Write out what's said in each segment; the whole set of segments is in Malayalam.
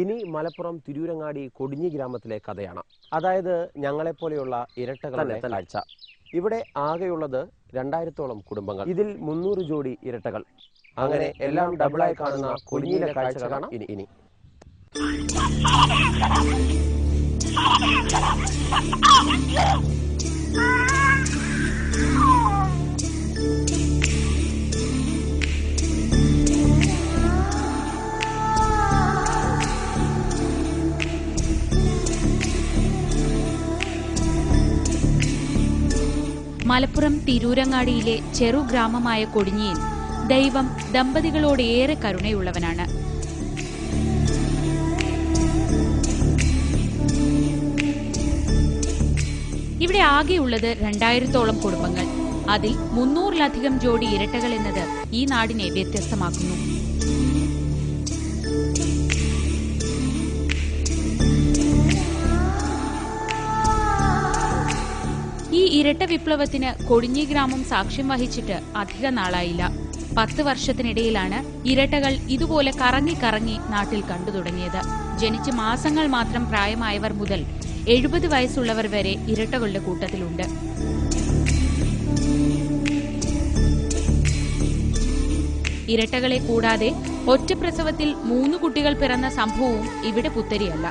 ഇനി മലപ്പുറം തിരൂരങ്ങാടി കൊടിഞ്ഞി ഗ്രാമത്തിലെ കഥയാണ്. അതായത് ഞങ്ങളെപ്പോലെയുള്ള ഇരട്ടകളുടെ കാഴ്ച. ഇവിടെ ആകെയുള്ളത് 2000-ഓളം കുടുംബങ്ങൾ. ഇതിൽ 300 ജോഡി ഇരട്ടകൾ. അങ്ങനെ എല്ലാം ഡബിളായി കാണുന്ന കൊടിഞ്ഞിയിലെ കാഴ്ചകളാണ് ഇനി. മലപ്പുറം തിരൂരങ്ങാടിയിലെ ചെറു ഗ്രാമമായ കൊടിഞ്ഞിയിൽ ദൈവം ദമ്പതികളോട് ഏറെ കരുണയുള്ളവനാണ്. ഇവിടെ ആകെയുള്ളത് 2000-ഓളം കുടുംബങ്ങൾ. അതിൽ 300-ലധികം ജോഡി ഇരട്ടകൾ എന്നത് ഈ നാടിനെ വ്യത്യസ്തമാക്കുന്നു. ഈ ഇരട്ട വിപ്ലവത്തിന് കൊടിഞ്ഞി ഗ്രാമം സാക്ഷ്യം വഹിച്ചിട്ട് അധിക നാളായില്ല. 10 വർഷത്തിനിടയിലാണ് ഇരട്ടകൾ ഇതുപോലെ കറങ്ങി നാട്ടിൽ കണ്ടു തുടങ്ങിയത്. ജനിച്ച് മാസങ്ങൾ മാത്രം പ്രായമായവർ മുതൽ 70 വയസ്സുള്ളവർ വരെ ഇരട്ടകളുടെ കൂട്ടത്തിലുണ്ട്. ഇരട്ടകളെ കൂടാതെ ഒറ്റപ്രസവത്തിൽ 3 കുട്ടികൾ പിറന്ന സംഭവവും ഇവിടെ പുത്തരിയല്ല.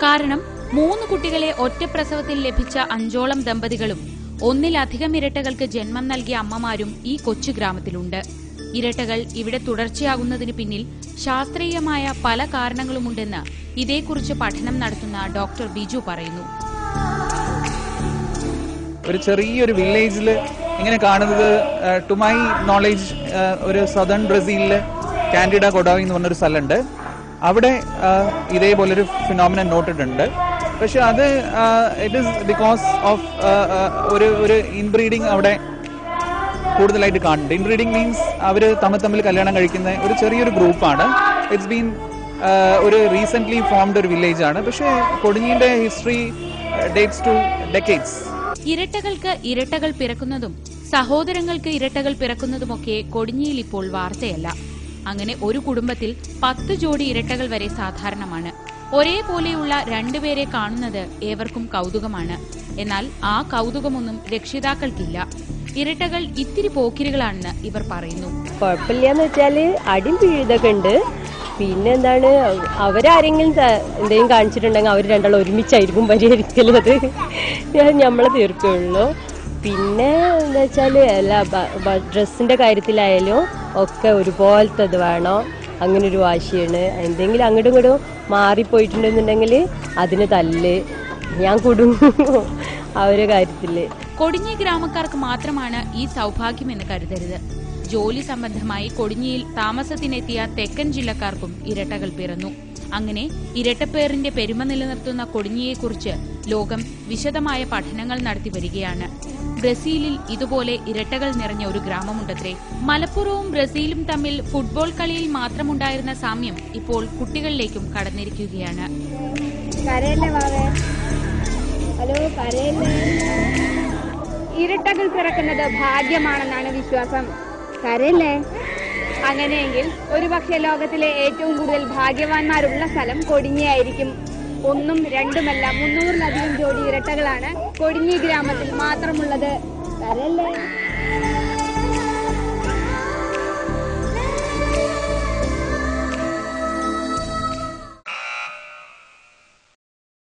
കാരണം 3 കുട്ടികളെ ഒറ്റപ്രസവത്തിൽ ലഭിച്ച 5ഓളം ദമ്പതികളും 1-ലധികം ഇരട്ടകൾക്ക് ജന്മം നൽകിയ അമ്മമാരും ഈ കൊച്ചു ഗ്രാമത്തിലുണ്ട്. ഇരട്ടകൾ ഇവിടെ തുടർച്ചയാകുന്നതിന് പിന്നിൽ ശാസ്ത്രീയമായ പല കാരണങ്ങളുമുണ്ടെന്ന് ഇതേക്കുറിച്ച് പഠനം നടത്തുന്ന ഡോക്ടർ ബിജു പറയുന്നു. ഒരു ചെറിയൊരു വില്ലേജിൽ ഇങ്ങനെ കാണുന്നത്, ടു മൈ നോളേജ്, ഒരു സദേൺ ബ്രസീലില് കാൻഡിഡ കൊഡാവി എന്ന് പറഞ്ഞൊരു സ്ഥലമുണ്ട്. അവിടെ ഇതേപോലൊരു ഫിനോമിനൻ നോട്ടിട്ടുണ്ട്. പക്ഷെ അത് ഇറ്റ് ഈസ് ബിക്കോസ് ഓഫ് ഒരു ഇൻബ്രീഡിങ് അവിടെ കൂടുതലായിട്ട് കാണുന്നുണ്ട്. ഇൻബ്രീഡിങ് മീൻസ് അവർ തമ്മിൽ കല്യാണം കഴിക്കുന്ന ഒരു ചെറിയൊരു ഗ്രൂപ്പാണ്. ഇറ്റ്സ് ബീൻ ഒരു റീസെന്റ് ഫോംഡ് ഒരു വില്ലേജ് ആണ്. പക്ഷേ കൊടിഞ്ഞിന്റെ ഹിസ്റ്ററി ഡേറ്റ്സ് ടു ഡെക്കേഡ്സ്. ഇരട്ടകൾക്ക് ഇരട്ടകൾ പിറക്കുന്നതും സഹോദരങ്ങൾക്ക് ഇരട്ടകൾ പിറക്കുന്നതുമൊക്കെ കൊടിഞ്ഞിയിൽ ഇപ്പോൾ വാർത്തയല്ല. അങ്ങനെ ഒരു കുടുംബത്തിൽ 10 ജോഡി ഇരട്ടകൾ വരെ സാധാരണമാണ്. ഒരേപോലെയുള്ള 2 പേരെ കാണുന്നത് ഏവർക്കും കൗതുകമാണ്. എന്നാൽ ആ കൗതുകമൊന്നും രക്ഷിതാക്കൾക്കില്ല. ഇരട്ടകൾ ഇത്തിരി പോക്കിരികളാണെന്ന് ഇവർ പറയുന്നു. കുഴപ്പമില്ലാന്ന് വെച്ചാല് അടിയും വീഴുതൊക്കെ ഉണ്ട്. പിന്നെ എന്താണ്, അവരാരെങ്കിലും എന്തെങ്കിലും കാണിച്ചിട്ടുണ്ടെങ്കിൽ അവർ രണ്ടാളും ഒരുമിച്ചായിരിക്കും പരിഹരിക്കലത്. നമ്മളെ തീർക്കുള്ളൂ. പിന്നെ എന്താ വെച്ചാല് എല്ലാ ഡ്രസ്സിന്റെ കാര്യത്തിലായാലും ഒക്കെ ഒരുപോലത്തത് വേണം, അങ്ങനെ ഒരു വാശിയാണ്. എന്തെങ്കിലും അങ്ങോട്ടും ഇങ്ങോട്ടും മാറിപ്പോയിട്ടുണ്ടെന്നുണ്ടെങ്കിൽ അതിന് തല്ല്, ഞാൻ കുടുങ്ങും ആ ഒരു കാര്യത്തില്. കൊടിഞ്ഞി ഗ്രാമക്കാർക്ക് മാത്രമാണ് ഈ സൗഭാഗ്യമെന്ന് കരുതരുത്. ജോലി സംബന്ധമായി കൊടിഞ്ഞിയിൽ താമസത്തിനെത്തിയ തെക്കൻ ജില്ലക്കാർക്കും ഇരട്ടകൾ പിറന്നു. അങ്ങനെ ഇരട്ടപ്പേറിന്റെ പെരുമ നിലനിർത്തുന്ന കൊടിഞ്ഞിയെക്കുറിച്ച് ലോകം വിശദമായ പഠനങ്ങൾ നടത്തി വരികയാണ്. ബ്രസീലിൽ ഇതുപോലെ ഇരട്ടകൾ നിറഞ്ഞ ഒരു ഗ്രാമമുണ്ടത്രേ. മലപ്പുറവും ബ്രസീലും തമ്മിൽ ഫുട്ബോൾ കളിയിൽ മാത്രമുണ്ടായിരുന്ന സാമ്യം ഇപ്പോൾ കുട്ടികളിലേക്കും കടന്നിരിക്കുകയാണ്. ഇരട്ടകൾ പിറക്കുന്നത് ഭാഗ്യമാണെന്നാണ് വിശ്വാസം. കരയല്ലേ? അങ്ങനെയെങ്കിൽ ഒരുപക്ഷെ ലോകത്തിലെ ഏറ്റവും കൂടുതൽ ഭാഗ്യവാന്മാരുള്ള സ്ഥലം കൊടിഞ്ഞിയായിരിക്കും. 1ഉം 2ഉമല്ല 300-ലധികം ജോഡി ഇരട്ടകളാണ് കൊടിഞ്ഞി ഗ്രാമത്തിൽ മാത്രമുള്ളത്. കരയല്ലേ?